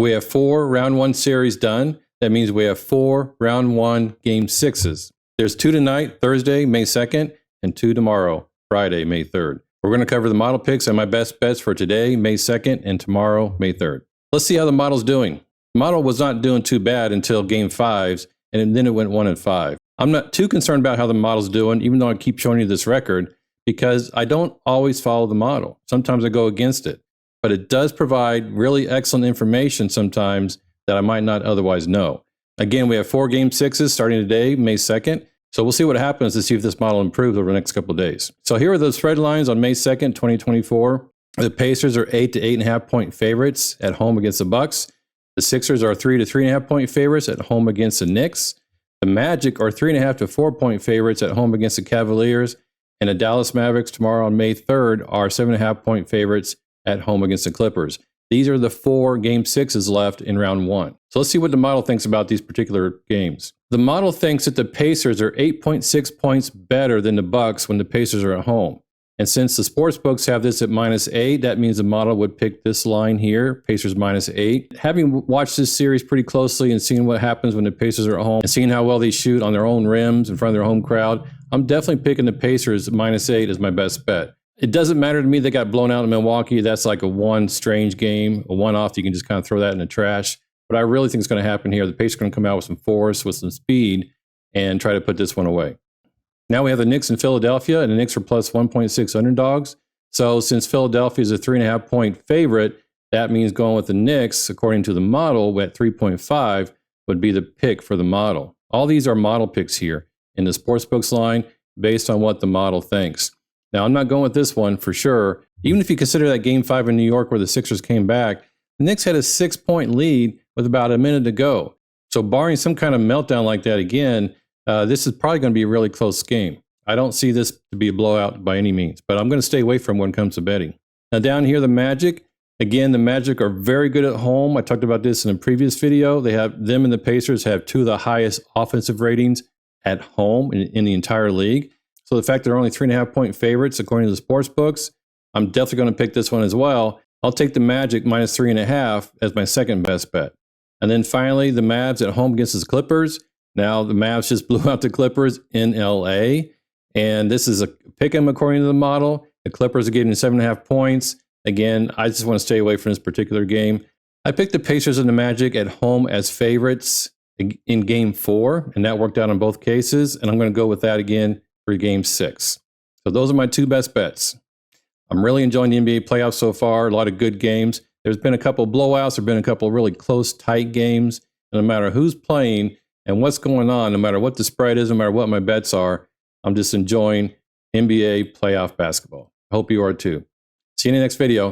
We have 4 round 1 series done. That means we have 4 round 1 game 6s. There's 2 tonight, Thursday, May 2nd, and 2 tomorrow, Friday, May 3rd. We're going to cover the model picks and my best bets for today, May 2nd, and tomorrow, May 3rd. Let's see how the model's doing. The model was not doing too bad until game 5s, and then it went 1-5. I'm not too concerned about how the model's doing, even though I keep showing you this record, because I don't always follow the model. Sometimes I go against it. But it does provide really excellent information sometimes that I might not otherwise know. Again, we have 4 game 6s starting today, May 2nd. So we'll see what happens to see if this model improves over the next couple of days. So here are the spread lines on May 2nd, 2024. The Pacers are 8 to 8.5 point favorites at home against the Bucks. The Sixers are 3 to 3.5 point favorites at home against the Knicks. The Magic are 3.5 to 4 point favorites at home against the Cavaliers. And the Dallas Mavericks tomorrow on May 3rd are 7.5 point favorites at home against the Clippers. These are the 4 game 6s left in round 1. So let's see what the model thinks about these particular games. The model thinks that the Pacers are 8.6 points better than the Bucks when the Pacers are at home. And since the sports books have this at -8, that means the model would pick this line here, Pacers -8. Having watched this series pretty closely and seeing what happens when the Pacers are at home and seeing how well they shoot on their own rims in front of their home crowd, I'm definitely picking the Pacers -8 as my best bet. It doesn't matter to me they got blown out in Milwaukee. That's like a one strange game, a one-off. You can just kind of throw that in the trash. But I really think is going to happen here. The Pacers are going to come out with some force, with some speed, and try to put this one away. Now we have the Knicks in Philadelphia, and the Knicks are plus 1.6 underdogs. So since Philadelphia is a 3.5 point favorite, that means going with the Knicks, according to the model, at 3.5 would be the pick for the model. All these are model picks here in the sportsbooks line based on what the model thinks. Now, I'm not going with this one for sure. Even if you consider that game 5 in New York where the Sixers came back, the Knicks had a 6-point lead with about a minute to go. So barring some kind of meltdown like that again, this is probably going to be a really close game. I don't see this to be a blowout by any means, but I'm going to stay away from when it comes to betting. Now down here, the Magic. Again, the Magic are very good at home. I talked about this in a previous video. They have them and the Pacers have 2 of the highest offensive ratings at home in the entire league. So the fact they're only 3.5 point favorites, according to the sports books, I'm definitely going to pick this one as well. I'll take the Magic -3.5 as my second best bet. And then finally, the Mavs at home against the Clippers. Now, the Mavs just blew out the Clippers in LA. And this is a pick 'em according to the model. The Clippers are getting 7.5 points. Again, I just want to stay away from this particular game. I picked the Pacers and the Magic at home as favorites in game 4, and that worked out in both cases. And I'm going to go with that again for game 6. So those are my 2 best bets. I'm really enjoying the NBA playoffs so far. A lot of good games. There's been a couple of blowouts. There've been a couple of really close, tight games. And no matter who's playing and what's going on, no matter what the spread is, no matter what my bets are, I'm just enjoying NBA playoff basketball. I hope you are too. See you in the next video.